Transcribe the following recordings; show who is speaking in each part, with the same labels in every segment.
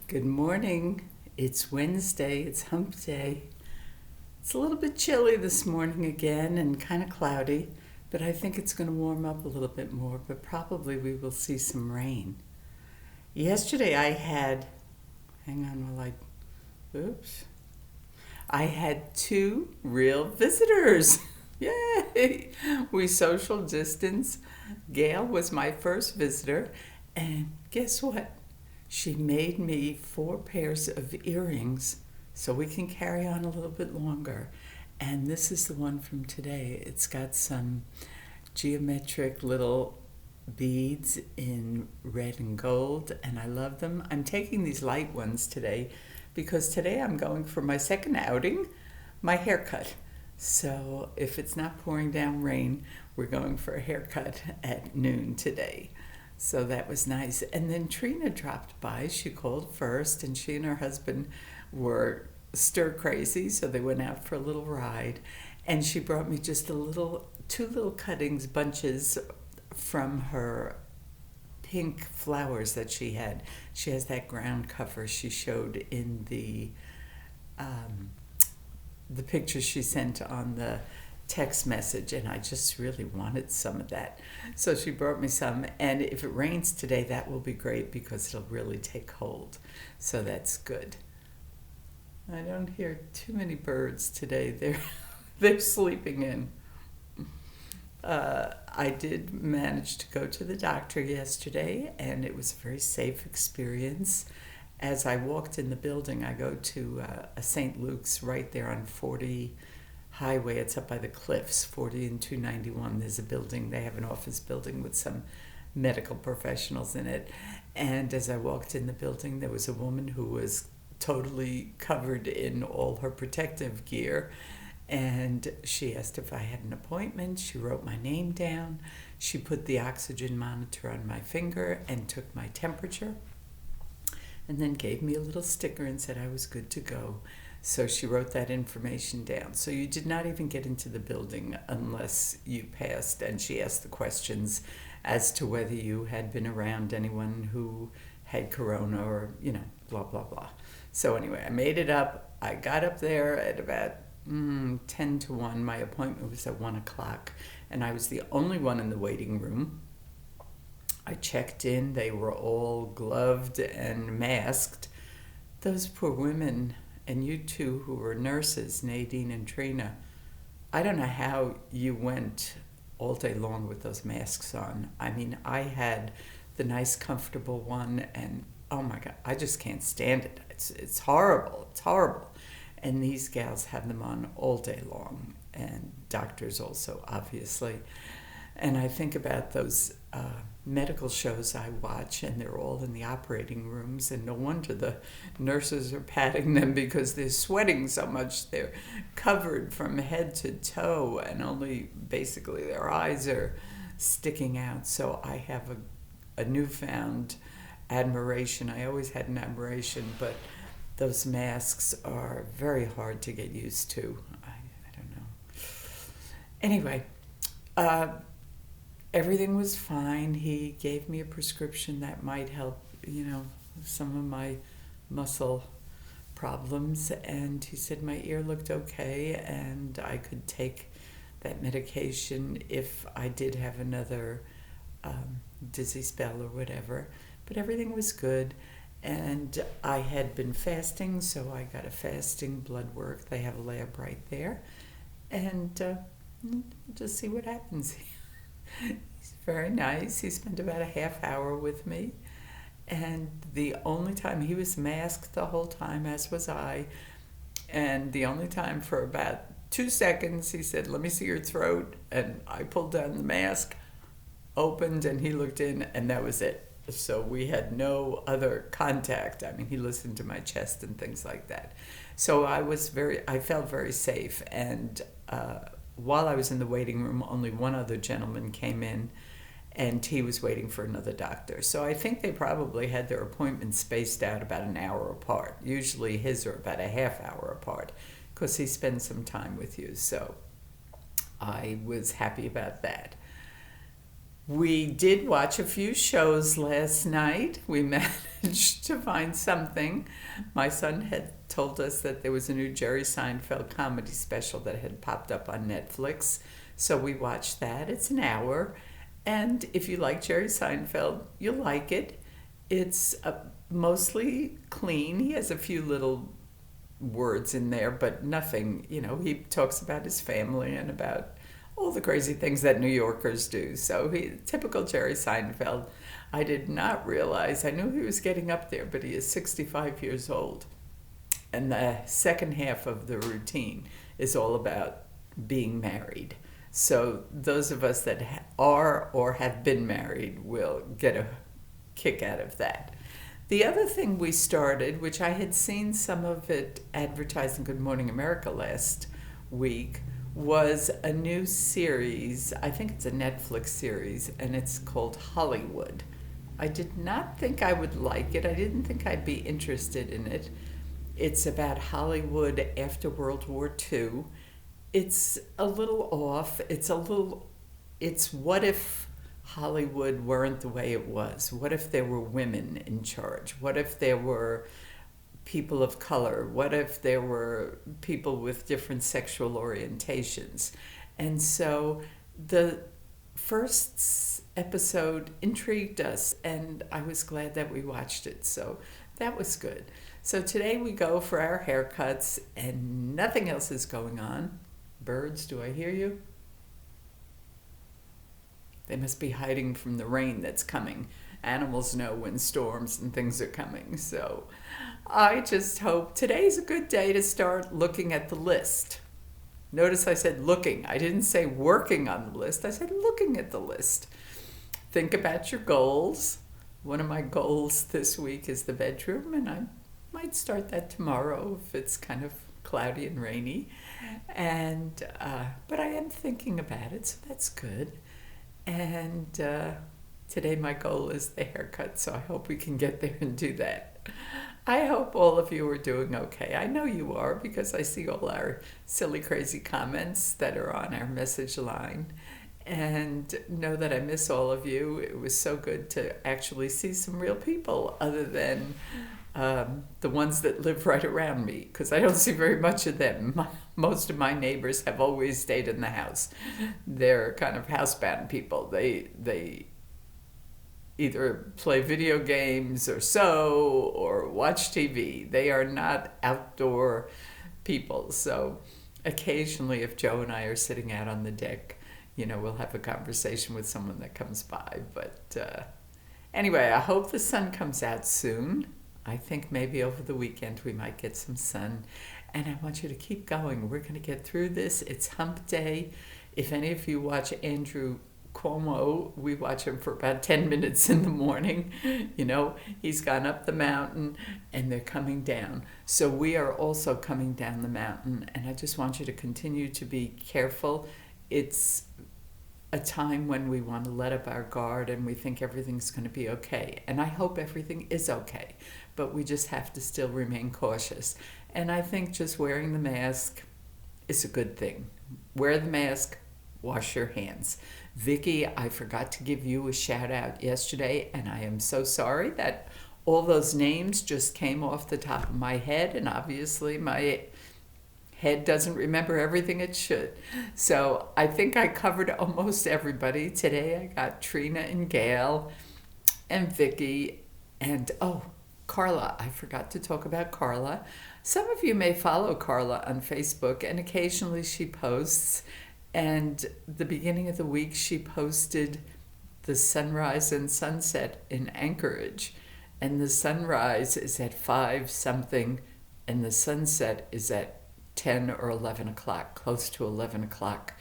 Speaker 1: Good morning. It's Wednesday. It's hump day. It's a little bit chilly this morning again and kind of cloudy, but I think it's going to warm up a little bit more, but probably we will see some rain. Yesterday I had, hang on while oops. I had two real visitors. Yay! We social distance. Gail was my first visitor, and guess what? She made me 4 pairs of earrings so we can carry on a little bit longer. And this is the one from today. It's got some geometric little beads in red and gold, and I love them. I'm taking these light ones today because today I'm going for my second outing, my haircut. So if it's not pouring down rain, we're going for a haircut at noon today. So that was nice. And then Trina dropped by. She called first, and she and her husband were stir crazy, so they went out for a little ride. And she brought me just two little cuttings, bunches from her pink flowers that she had. She has that ground cover she showed in the picture she sent on the text message, and I just really wanted some of that. So she brought me some, and if it rains today, that will be great because it'll really take hold. So that's good. I don't hear too many birds today. They're sleeping in. I did manage to go to the doctor yesterday, and it was a very safe experience. As I walked in the building, I go to a St. Luke's right there on 40 Highway. It's up by the cliffs, 40 and 291. There's a building. They have an office building with some medical professionals in it. And as I walked in the building, there was a woman who was totally covered in all her protective gear. And she asked if I had an appointment. She wrote my name down. She put the oxygen monitor on my finger and took my temperature, and then gave me a little sticker and said I was good to go. So she wrote that information down. So you did not even get into the building unless you passed, and she asked the questions as to whether you had been around anyone who had corona or, blah, blah, blah. So anyway, I made it up. I got up there at about 10 to 1. My appointment was at 1 o'clock, and I was the only one in the waiting room. I checked in. They were all gloved and masked. Those poor women, and you two who were nurses, Nadine and Trina, I don't know how you went all day long with those masks on. I mean, I had the nice, comfortable one, and oh my God, I just can't stand it. It's horrible. It's horrible. And these gals have them on all day long, and doctors also, obviously. And I think about those medical shows I watch, and they're all in the operating rooms, and no wonder the nurses are patting them because they're sweating so much. They're covered from head to toe, and only basically their eyes are sticking out. So I have a newfound admiration. I always had an admiration, but those masks are very hard to get used to. I don't know. Anyway, everything was fine. He gave me a prescription that might help, some of my muscle problems. And he said my ear looked okay and I could take that medication if I did have another dizzy spell or whatever. But everything was good. And I had been fasting, so I got a fasting blood work. They have a lab right there. And just see what happens. He's very nice. He spent about a half hour with me. And the only time, he was masked the whole time, as was I. And the only time for about 2 seconds, he said, "Let me see your throat." And I pulled down the mask, opened, and he looked in, and that was it. So we had no other contact. I mean, he listened to my chest and things like that. So I felt very safe. And while I was in the waiting room, only one other gentleman came in, and he was waiting for another doctor. So I think they probably had their appointments spaced out about an hour apart. Usually his are about a half hour apart because he spends some time with you. So I was happy about that. We did watch a few shows last night. We managed to find something. My son had told us that there was a new Jerry Seinfeld comedy special that had popped up on Netflix. So we watched that. It's an hour. And if you like Jerry Seinfeld, you'll like it. It's mostly clean. He has a few little words in there, but nothing, he talks about his family and about all the crazy things that New Yorkers do. So typical Jerry Seinfeld. I did not realize, I knew he was getting up there, but he is 65 years old. And the second half of the routine is all about being married. So those of us that are or have been married will get a kick out of that. The other thing we started, which I had seen some of it advertised in Good Morning America last week, was a new series. I think it's a Netflix series, and it's called Hollywood. I did not think I would like it. I didn't think I'd be interested in it. It's about Hollywood after World War II. It's a little off. It's what if Hollywood weren't the way it was? What if there were women in charge? What if there were people of color? What if there were people with different sexual orientations? And so the first episode intrigued us, and I was glad that we watched it. So that was good. So today we go for our haircuts, and nothing else is going on. Birds, do I hear you? They must be hiding from the rain that's coming. Animals know when storms and things are coming. So I just hope today's a good day to start looking at the list. Notice I said looking. I didn't say working on the list. I said looking at the list. Think about your goals. One of my goals this week is the bedroom, and I might start that tomorrow if it's kind of cloudy and rainy. But I am thinking about it, so that's good. And today my goal is the haircut, so I hope we can get there and do that. I hope all of you are doing okay. I know you are, because I see all our silly, crazy comments that are on our message line. And know that I miss all of you. It was so good to actually see some real people other than the ones that live right around me, because I don't see very much of them. Most of my neighbors have always stayed in the house. They're kind of housebound people. They either play video games or sew or watch TV. They are not outdoor people. So occasionally, if Joe and I are sitting out on the deck, we'll have a conversation with someone that comes by. But anyway, I hope the sun comes out soon. I think maybe over the weekend we might get some sun. And I want you to keep going. We're going to get through this. It's hump day. If any of you watch Andrew Cuomo, we watch him for about 10 minutes in the morning. He's gone up the mountain and they're coming down. So we are also coming down the mountain. And I just want you to continue to be careful. It's a time when we want to let up our guard and we think everything's going to be okay. And I hope everything is okay, but we just have to still remain cautious. And I think just wearing the mask is a good thing. Wear the mask, wash your hands. Vicki, I forgot to give you a shout out yesterday, and I am so sorry that all those names just came off the top of my head, and obviously my head doesn't remember everything it should. So I think I covered almost everybody. Today I got Trina and Gail and Vicki and Carla. I forgot to talk about Carla. Some of you may follow Carla on Facebook, and occasionally she posts. And the beginning of the week she posted the sunrise and sunset in Anchorage. And the sunrise is at 5 something and the sunset is at 10 or 11 o'clock, close to 11 o'clock.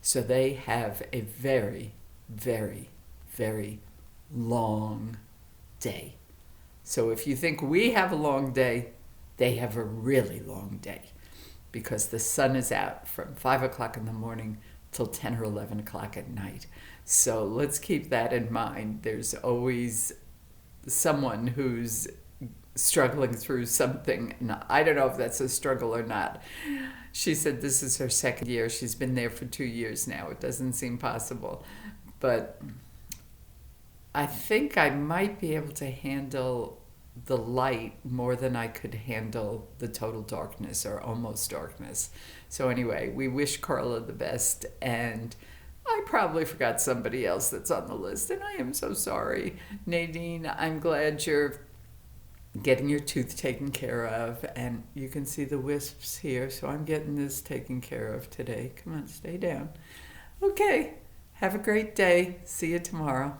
Speaker 1: So they have a very, very, very long day. So if you think we have a long day, they have a really long day, because the sun is out from 5 o'clock in the morning till 10 or 11 o'clock at night. So let's keep that in mind. There's always someone who's struggling through something. And I don't know if that's a struggle or not. She said this is her second year. She's been there for 2 years now. It doesn't seem possible. But I think I might be able to handle the light more than I could handle the total darkness or almost darkness. So, anyway, we wish Carla the best, and I probably forgot somebody else that's on the list, and I am so sorry. Nadine, I'm glad you're getting your tooth taken care of, and you can see the wisps here, so I'm getting this taken care of today. Come on, stay down. Okay, have a great day. See you tomorrow.